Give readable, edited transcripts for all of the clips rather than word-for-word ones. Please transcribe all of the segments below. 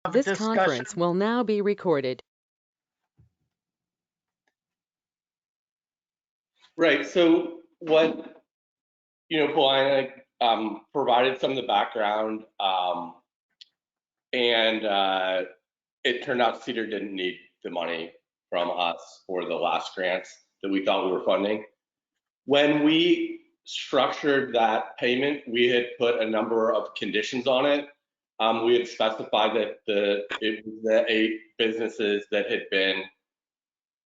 This discussion. conference will now be recorded. Right. So what, Paulina provided some of the background, and it turned out Cedar didn't need the money from us for the last grants that we thought we were funding. When we structured that payment, we had put a number of conditions on it. We had specified that it was the 8 businesses that had been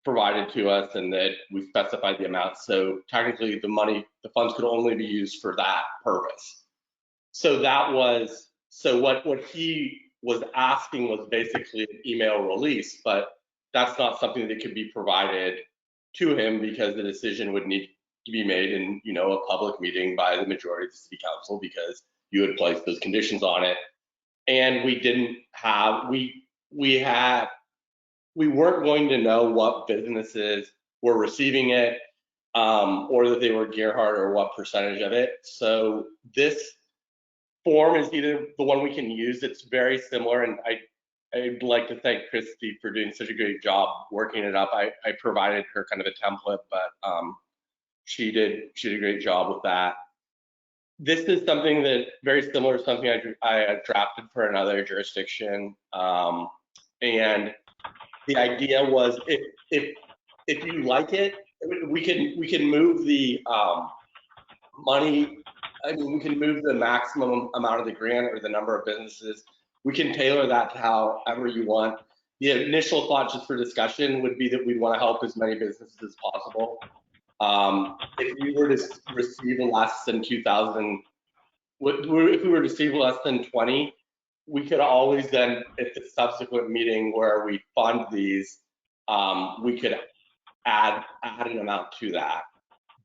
provided to us, and that we specified the amount. So technically, the funds could only be used for that purpose. So what he was asking was basically an email release, but that's not something that could be provided to him because the decision would need to be made in a public meeting by the majority of the city council, because you had placed those conditions on it. And we didn't have we weren't going to know what businesses were receiving it, or that they were Gerhardt, or what percentage of it. So this form is either the one we can use. It's very similar, and I'd like to thank Christy for doing such a great job working it up. I provided her kind of a template, but she did a great job with that. This is something that very similar to something I drafted for another jurisdiction, and the idea was if you like it, we can move the money. I mean, we can move the maximum amount of the grant or the number of businesses. We can tailor that to however you want. The initial thought, just for discussion, would be that we'd want to help as many businesses as possible. If we were to receive less than 2,000, if we were to receive less than 20, we could always then, at the subsequent meeting where we fund these, we could add an amount to that.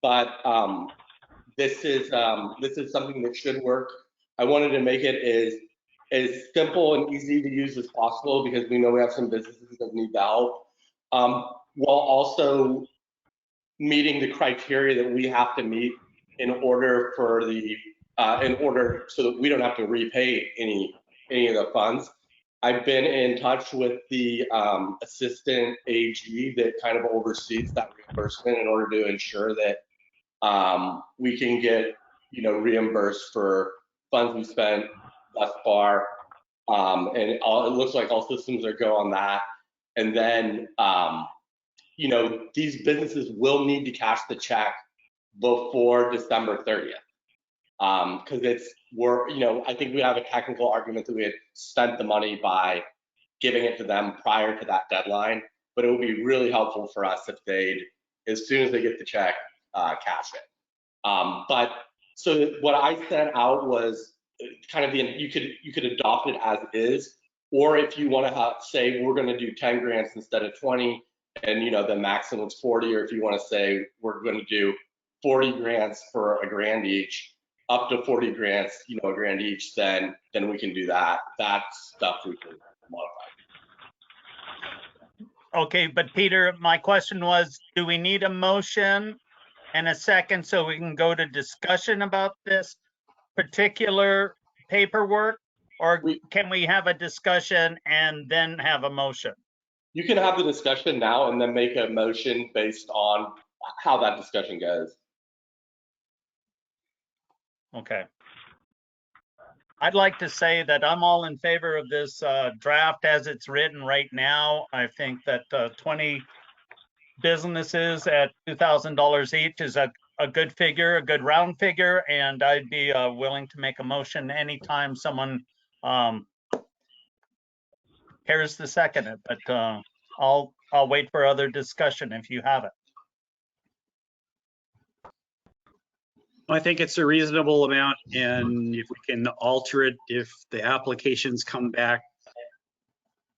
But this is something that should work. I wanted to make it as simple and easy to use as possible, because we know we have some businesses that need the help, while also meeting the criteria that we have to meet in order so that we don't have to repay any of the funds. I've been in touch with the assistant AG that kind of oversees that reimbursement in order to ensure that we can get reimbursed for funds we spent thus far, and it looks like all systems are go on that. And then these businesses will need to cash the check before December 30th, because I think we have a technical argument that we had spent the money by giving it to them prior to that deadline, but it would be really helpful for us if they'd, as soon as they get the check, cash it. But so what I sent out was kind of you could adopt it as is, or if you want to say we're going to do 10 grants instead of 20, and the maximum is 40, or if you want to say we're going to do 40 grants for a grand each, up to 40 grants, a grand each, then we can do that. That's stuff we can modify. Okay, but Peter, my question was, do we need a motion and a second so we can go to discussion about this particular paperwork, or can we have a discussion and then have a motion? You can have the discussion now and then make a motion based on how that discussion goes. Okay. I'd like to say that I'm all in favor of this draft as it's written right now. I think that 20 businesses at $2,000 each is a good figure, a good round figure, and I'd be willing to make a motion anytime someone cares to second it. But I'll wait for other discussion if you have it. I think it's a reasonable amount, and if we can alter it, if the applications come back,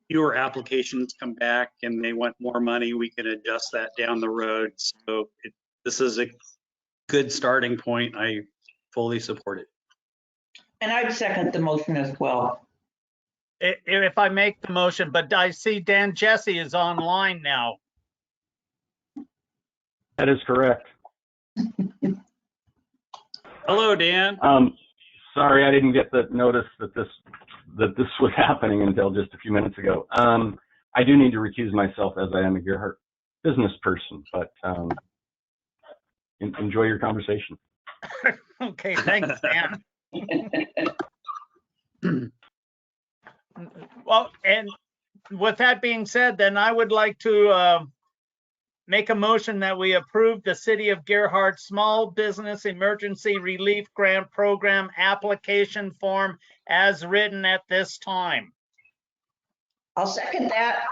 fewer applications come back and they want more money, we can adjust that down the road. So this is a good starting point. I fully support it. And I'd second the motion as well. If I make the motion, but I see Dan Jesse is online now. That is correct. Hello, Dan. Sorry, I didn't get the notice that that this was happening until just a few minutes ago. I do need to recuse myself as I am a Gerhardt business person, but enjoy your conversation. Okay, thanks, Dan. Well, and with that being said, then I would like to make a motion that we approve the City of Gerhardt Small Business Emergency Relief Grant Program application form as written at this time. I'll second that.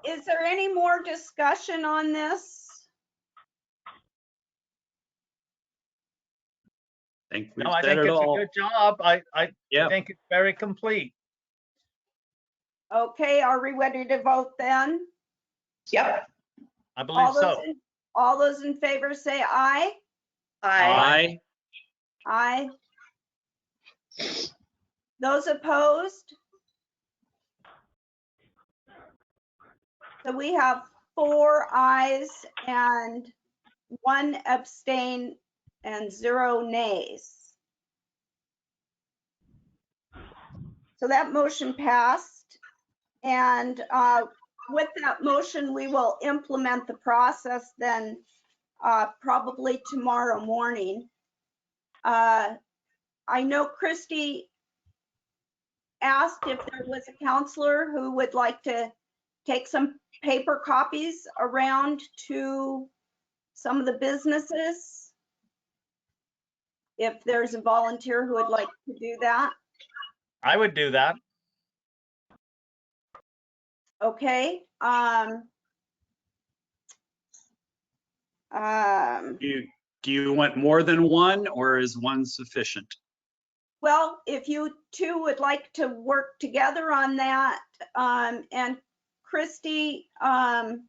Is there any more discussion on this? I think we've No, I said think it it's a all. good job. I Yep. think it's very complete. Okay, are we ready to vote then? Yep. I believe so. All those in favor say aye. Aye. Aye. Those opposed? So we have 4 ayes and 1 abstain and 0 nays. So that motion passed. And with that motion, we will implement the process then probably tomorrow morning. I know Christy asked if there was a counselor who would like to take some paper copies around to some of the businesses. If there's a volunteer who would like to do that. I would do that. Okay. Do you want more than one, or is one sufficient? Well, if you two would like to work together on that, and Christy, can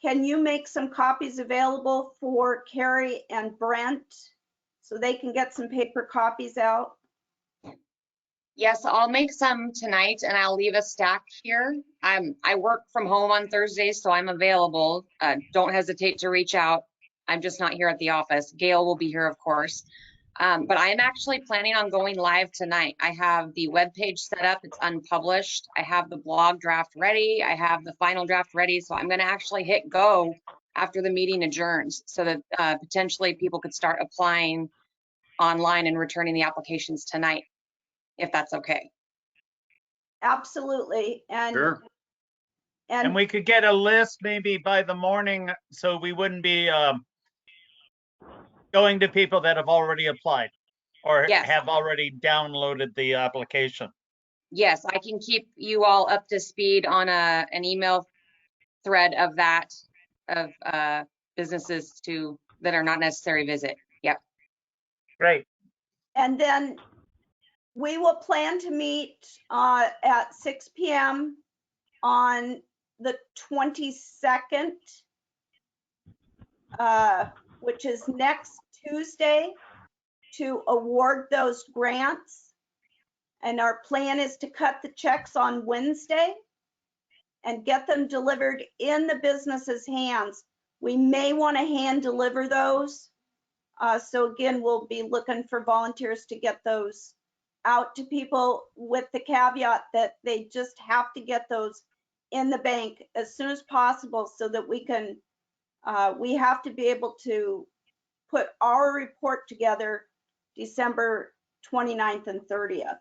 you make some copies available for Carrie and Brent so they can get some paper copies out? Yes, I'll make some tonight and I'll leave a stack here. I work from home on Thursdays, so I'm available. Don't hesitate to reach out. I'm just not here at the office. Gail will be here, of course. But I am actually planning on going live tonight. I have the webpage set up. It's unpublished. I have the blog draft ready. I have the final draft ready. So I'm going to actually hit go after the meeting adjourns so that potentially people could start applying online and returning the applications tonight, if that's okay. Absolutely. Sure. And we could get a list maybe by the morning so we wouldn't be going to people that have already applied or Yes. have already downloaded the application. Yes, I can keep you all up to speed on an email thread of that, of businesses that are not necessary visit. Yep. Great. And then we will plan to meet at 6 p.m. on the 22nd, which is next Tuesday, to award those grants. And our plan is to cut the checks on Wednesday and get them delivered in the business's hands. We may want to hand deliver those. So again, we'll be looking for volunteers to get those out to people, with the caveat that they just have to get those in the bank as soon as possible so that we can, we have to be able to put our report together December 29th and 30th.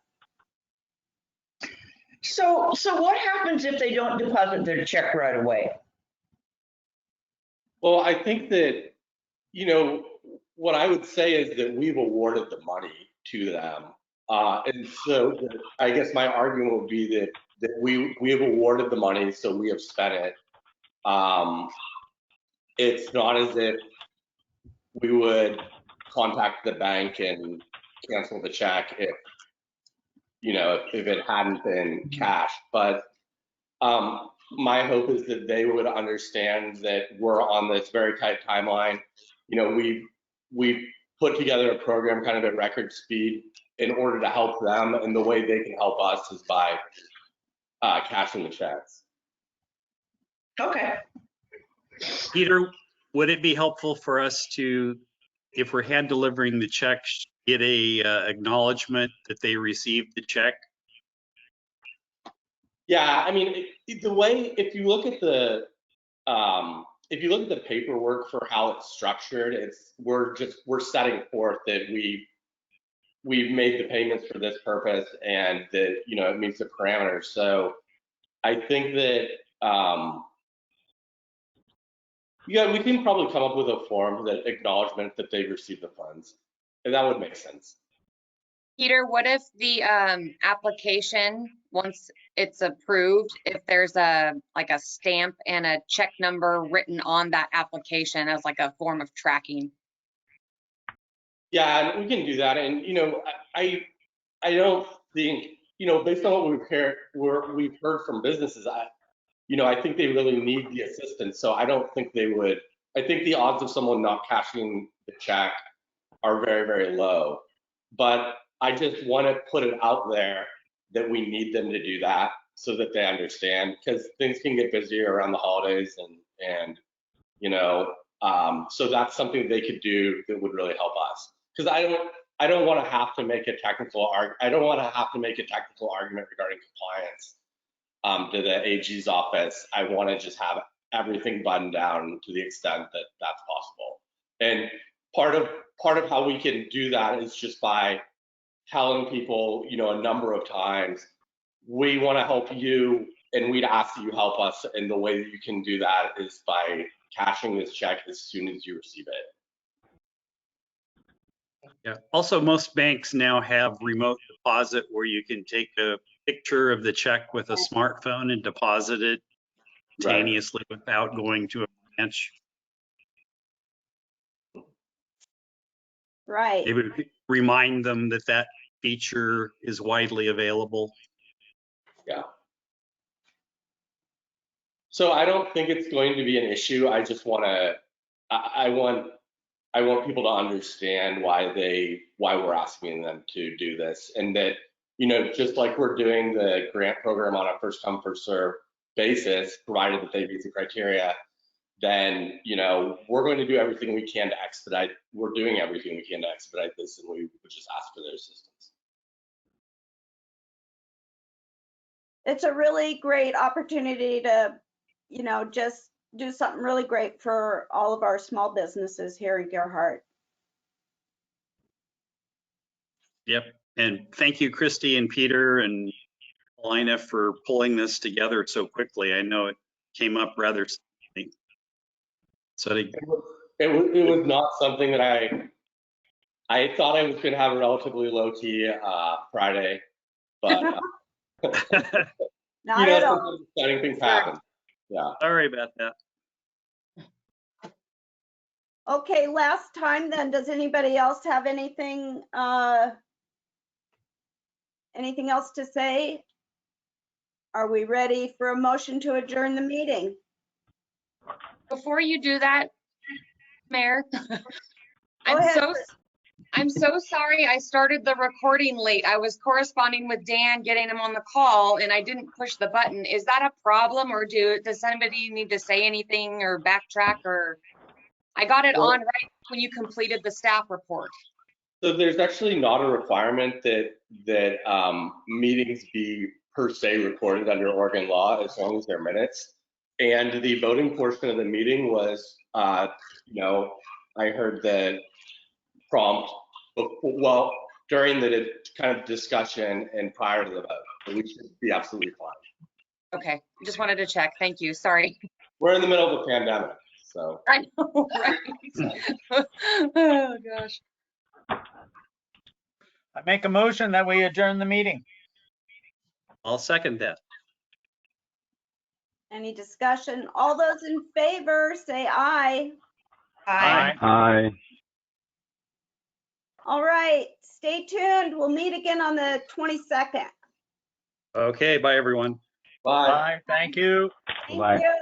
So what happens if they don't deposit their check right away? Well, I think that, you know, what I would say is that we've awarded the money to them. And so I guess my argument would be that we have awarded the money, so we have spent it. It's not as if we would contact the bank and cancel the check if, you know, if it hadn't been cash. But my hope is that they would understand that we're on this very tight timeline. You know, we've put together a program kind of at record speed in order to help them, and the way they can help us is by cashing the checks. Okay. Peter, would it be helpful for us to, if we're hand delivering the checks, get a acknowledgement that they received the check? Yeah, I mean, the way, if you look at the paperwork for how it's structured, we're setting forth that we've made the payments for this purpose and that, you know, it meets the parameters. So I think that, yeah, we can probably come up with a form that acknowledgement that they've received the funds, and that would make sense. Peter, what if the application, once it's approved, if there's like a stamp and a check number written on that application as like a form of tracking? Yeah, and we can do that. And, you know, I don't think, you know, based on what we've heard from businesses, I think they really need the assistance. So I don't think they would. I think the odds of someone not cashing the check are very, very low. But I just want to put it out there that we need them to do that so that they understand, because things can get busier around the holidays and you know, so that's something they could do that would really help us. Because I don't want to have to make a technical argument regarding compliance to the AG's office. I want to just have everything buttoned down to the extent that that's possible. And part of how we can do that is just by telling people, you know, a number of times, we want to help you and we'd ask that you help us. And the way that you can do that is by cashing this check as soon as you receive it. Yeah. Also, most banks now have remote deposit where you can take a picture of the check with a smartphone and deposit it instantaneously without going to a branch. Right. It would remind them that that feature is widely available. Yeah. So I don't think it's going to be an issue. I just want to, I want people to understand why we're asking them to do this, and that, you know, just like we're doing the grant program on a first come first serve basis, provided that they meet the criteria, then, you know, we're going to do everything we can to expedite. We're doing everything we can to expedite this, and we would just ask for their assistance. It's a really great opportunity to, you know, just do something really great for all of our small businesses here in Gerhardt. Yep. And thank you, Christy and Peter and Paulina, for pulling this together so quickly. I know it came up rather suddenly. So it was not something that I thought I was going to have a relatively low key Friday, but Not you know, at all. exciting things happen. Yeah. Sorry about that. Okay, last time then, does anybody else have anything else to say? Are we ready for a motion to adjourn the meeting? Before you do that, Mayor, Go ahead. I'm so sorry I started the recording late. I was corresponding with Dan, getting him on the call, and I didn't push the button. Is that a problem, or does anybody need to say anything or backtrack? Or I got it on right when you completed the staff report. So there's actually not a requirement that meetings be per se recorded under Oregon law, as long as they're minutes. And the voting portion of the meeting was, you know, I heard the prompt, well, during the kind of discussion and prior to the vote. So we should be absolutely fine. Okay, just wanted to check. Thank you. Sorry. We're in the middle of a pandemic, so. I know, right? Oh, gosh. I make a motion that we adjourn the meeting. I'll second that. Any discussion? All those in favor, say aye. Aye. Aye. All right, stay tuned. We'll meet again on the 22nd. Okay, bye everyone. Bye. Bye. Thank you. Thank Bye. you.